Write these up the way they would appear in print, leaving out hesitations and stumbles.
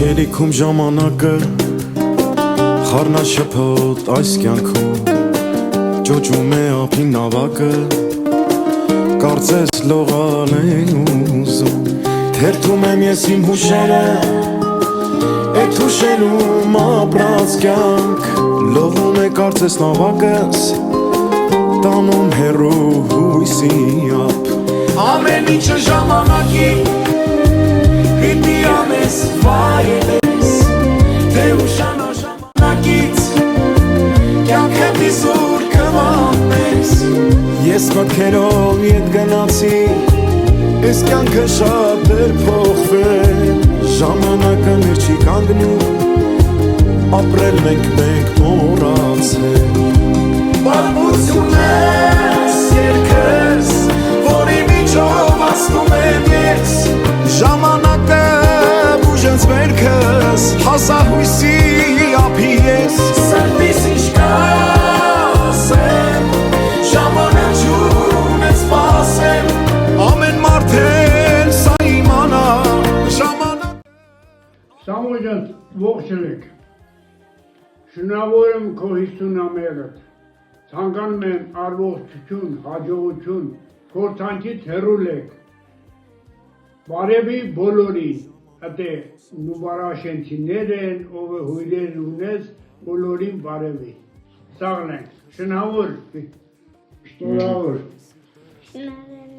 Հերիքում ժամանակը խառնաշփոթ այս կյանքում ջոջում է ափի նավակը կարծես լողալ են ուզում թերթում եմ ես իմ հուշերը էդ հուշերում ապրած կյանք լողում է կարծես նավակս տանում հեռու հույսի ափ ամեն ինչը ժամանակի Պիտի անես, վայելես, թե ուշանա ժամանակից Կյանքդ իսուր կվանես Ես մտքերով ետ գնացի Ես կյանքը շատ դեր փոխվել Ժամանակը մեր չի կանգնում Ապրել մենք մոռացել Պատմություն ես, երկրս Որի միջով ասնում եմ ես Ժամանակը բուժենց վերքս Հասահույսի ափի ես Սրտիս ինչ կասեմ Ժամանակջուն ես պասեմ Ամեն մարդ էլ սա իմանա Սամոյ ջան, ողջունեք Շնորհավոր եմ քո 50-ամյակդ Ցանկանում եմ առողջություն, հաջողություն Փորձանքից հեռու լեք Բարևի բոլորին, ատե նուբարաշենցիներ են, ով հույրեր ունես, բոլորին բարևի Սաղնենք, շնորհավոր Շնորհավոր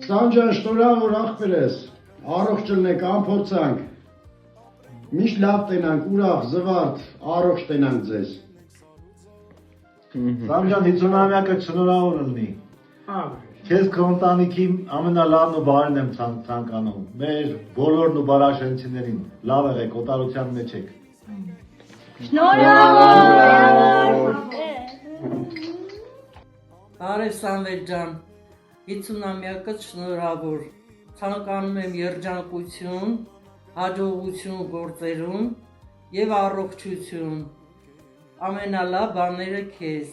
Սամջան, շնորհավոր աղբեր ես Առողջ ելնեք, անփորձանք Միշտ լավ տենանք, ուրախ, զվարթ, առողջ տենանք ձեզ Սամջան, 50-ամյակը շնորհավոր ըլնի Քեզ քո ընտանիքի ամենալավն ու բարին եմ ցանկանում Մեր բոլոր նուբարաշենցիներին Լավ եղեք, օտարության մեջ եք Շնորհավոր Բարև Սամվել ջան 50-ամյակը շնորհավոր Ցանկանում եմ երջանկություն Հաջողություն գործերում Եվ առողջություն Ամենալավ բաները քեզ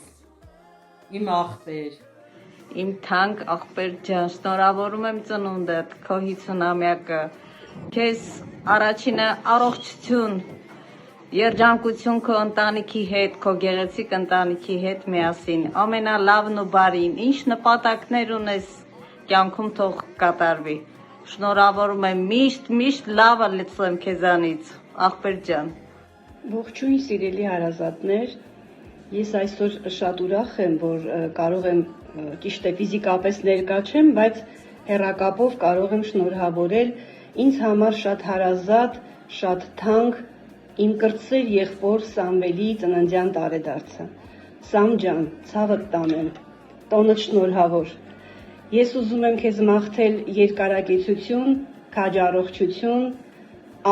Իմ աղբեր Իմ թանկ աղբեր ջան, շնորհավորում եմ ծնունդդ, քո 50-ամյակը Քեզ առաջինը առողջություն, երջանկություն քո ընտանիքի հետ, քո գեղեցիկ ընտանիքի հետ միասին Ամենալավն ու բարին, ինչ նպատակներ ունես կյանքում թող կատարվի Շնորհավորում եմ միշտ լավը լսեմ քեզանից, աղբեր ջան Ողջույն սիրելի հարազատներ, ես այսօր շատ ուրախ եմ, որ կարող եմ ճիշտ է ֆիզիկապես ներկա չեմ, բայց հեռակապով կարող եմ շնորհավորել ինձ համար շատ հարազատ, շատ թանկ իմ կրտսեր եղբոր Սամվելի ծննդյան տարեդարձը։ Սամ ջան, ցավդ տանեմ, տոնդ շնորհավոր։ Ես ուզում եմ քեզ մաղթել երկարակեցություն, քաջ առողջություն,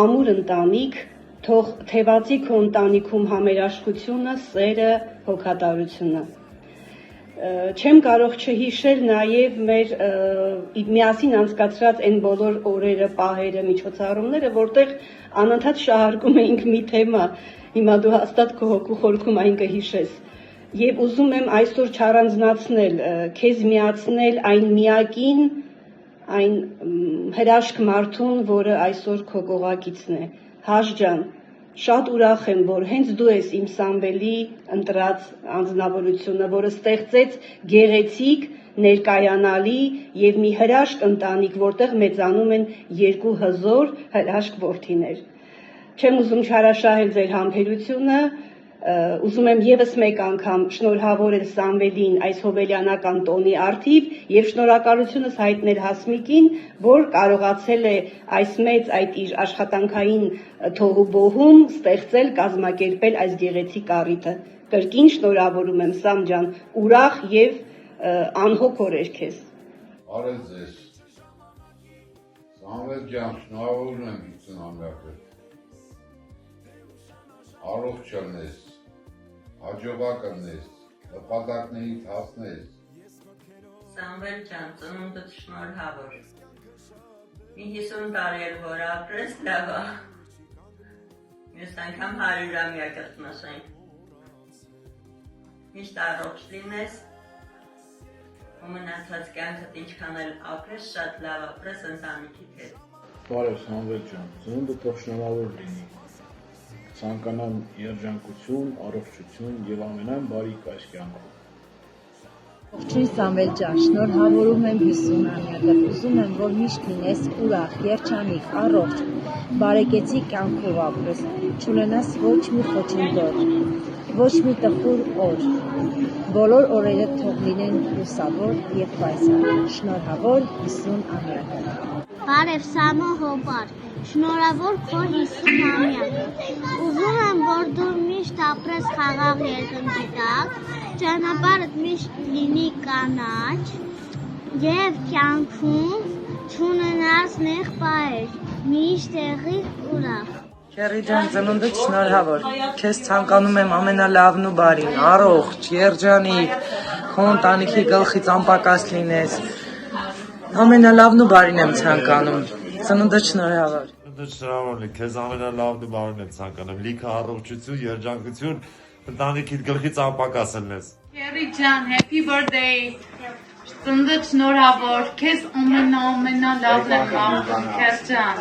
ամուր ընտանիք, թող թևածի քո ընտանիքում համերաշխությունը, սերը, հոգատարությունը։ Չեմ կարող չհիշել նաև մեր միասին անցկացրած այն բոլոր օրերը, պահերը, միջոցառումները, որտեղ անընդհատ շահարկում էինք մի թեմա, հիմա դու հաստատ քո հոգու խորքում այն կհիշես։ Եվ ուզում եմ այսօր չառանձնացնել, քեզ միացնել այն միակին, այն հրաշք մարդուն, որը այսօր քո կողակիցն է։ Հաշ ջան, շատ ուրախ եմ, որ հենց դու ես իմ Սամվելի ընտրած անձնավորությունը, որը ստեղծեց գեղեցիկ, ներկայանալի եւ մի հրաշք ընտանիք, որտեղ մեծանում են երկու հզոր հրաշք որդիներ։ Չեմ ուզում չարաշահել ձեր համբերությունը, ուզում եմ եւս մեկ անգամ շնորհավորել Սամվելին այս հոբելյանական տոնի առթիվ եւ շնորհակալությունս հայտնել Հասմիկին, որ կարողացել է այս մեծ այդ իր աշխատանքային թողուբոհում ստեղծել, կազմակերպել այս գեղեցիկ առիթը։ Կրկին շնորհավորում եմ Սամ ջան, ուրախ եւ անհոգ օրեր քեզ։ Բարև ձեզ։ Սամվել ջան, շնորհավորում եմ 50-ամյակը։ Առողջ եղնես, հաջողակ եղնես, նպատակներից հասնես։ Սամվել ջան, ծնունդդ շնորհավոր Մի 50 տարի էր որ ապրես, լավ է Մյուս անգամ 100-ամյակդ մսենք Միշտ առողջ լինես ու մնացած կյանքդ ինչքան էլ ապրես, շատ լավ ապրես ընտանիքիդ հետ Բարև Սամվել ջան, ծնունդը թող շնորհավոր լինի ցանկանամ երջանկություն, առողջություն եւ ամենայն բարիք այս կյանքում։ Ողջույն Սամվել ջան, շնորհավորում եմ 50-ամյակը, ուզում եմ, որ միշտ լինես ուրախ, երջանիկ, առողջ, բարեկեցիկ կյանքով ապրես, չունենաս ոչ մի խոչընդոտ, ոչ մի տխուր օր, բոլոր օրերը թող լինեն լուսավոր եւ պայծառ, շնորհավոր 50-ամյակը։ Բարև Սամո Հոբար, շնորհավոր քո 50-ամյակը, ուզում եմ, որ դու միշտ ապրես խաղաղ երկնքի տակ, ճանապարհդ միշտ լինի կանաչ եւ կյանքում չունենաս նեղ պահեր, միշտ եղիր ուրախ։ Քերի ջան, ծնունդդ շնորհավոր, քեզ ցանկանում եմ ամենալավն ու բարին, առողջ, երջանիկ, քո ընտանիքի գլխից անպակաս լինես, ամենալավն ու բարին եմ ցանկանում, ծնունդդ շնորհավոր։ Ծնունդդ շնորհավոր, քեզ ամենալավն ու բարին եմ ցանկանում, լիքը առողջություն, երջանկություն, ընտանիքիդ գլխից անպակաս լինես։ Քերի ջան, happy birthday։ Ծնունդդ շնորհավոր, քեզ ամենալավն եմ խաղում, քեր ջան։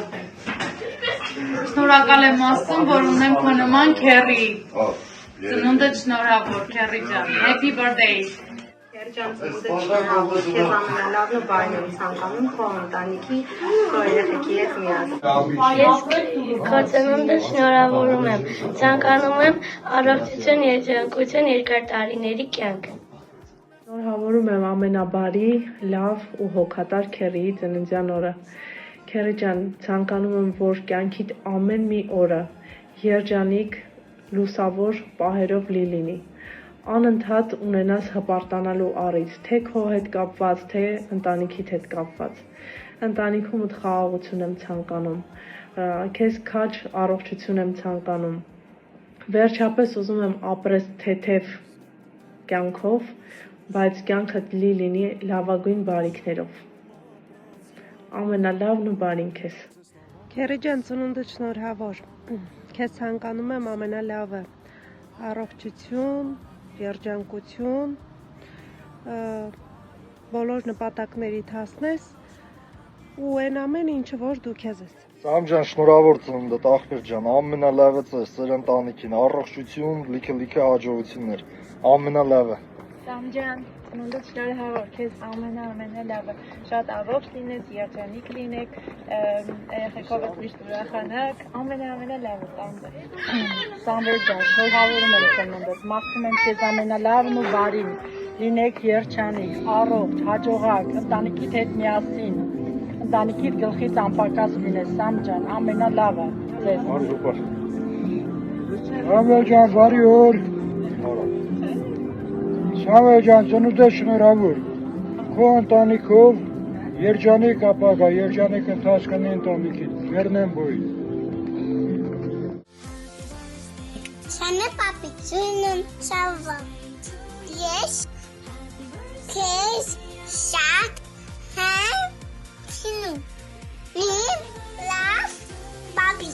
Շնորհակալ եմ ասում, որ ունեմ քո նման քերի։ Ծնունդդ շնորհավոր, քերի ջան, happy birthday։ Քեր ջան, ծնունդդ շնորհավոր, քեզ ամենալավն ու բարին եմ ցանկանում, քո ընտանիքի, քո երեխեքի հետ միասին։ Ես քո ծնունդդ շնորհավորում եմ, ցանկանում եմ առողջություն, երջանկություն, երկար տարիների կյանք։ Շնորհավորում եմ ամենաբարի, լավ ու հոգատար քերիի ծննդյան օրը։ Քերի ջան, ցանկանում եմ, որ կյանքիդ ամեն մի օրը երջանիկ, լուսավոր պահերով լինի։ Անընդհատ ունենաս հպարտանալու առիթ, թե քո հետ կապված, թե ընտանիքիդ հետ կապված։ Ընտանիքումդ խաղաղություն եմ ցանկանում, քեզ քաջ առողջություն եմ ցանկանում։ Վերջապես ուզում եմ ապրես թեթև կյանքով, բայց կյանքդ լինի լավագույն բարիքներով։ Ամենալավն ու բարին քեզ։ Քերի ջան, ծնունդդ շնորհավոր, քեզ ցանկանում եմ ամենալավը, առողջություն, երջանկություն, բոլոր նպատակներիդ հասնես ու այն ամեն ինչը, որ դու քեզ ես։ Սամ ջան, շնորհավոր ծնունդդ, աղբեր ջան, ամենալավը ձեզ, ձեր ընտանիքին, առողջություն, լիքը հաջողություններ, ամենալավը։ Սամ ջան, ծնունդդ շնորհավոր, քեզ ամենալավը, շատ առողջ լինես, երջանիկ լինեք, երեխեքովդ միշտ ուրախանաք, ամենալավը ծնունդդ։ Սամվել ջան, շնորհավորում եմ ծնունդդ, մաղթում եմ քեզ ամենալավն ու բարին, լինեք երջանիկ, առողջ, հաջողակ, ընտանիքիդ հետ միասին, ընտանիքիդ գլխից անպակաս լինես, Սամ ջան, ամենալավը ձեզ։ Սամվել ջան, բարի օր։ Սամվել ջան, ծնունդդ շնորհավոր, քո ընտանիքով երջանիկ ապագա, երջանիկ ընթացք ունի ընտանիքիդ, վերնեմ բոյ։ Չանե պապի, ծույնում շավա, ես քեզ շատ համ չինում, նիմ լավ բաբի։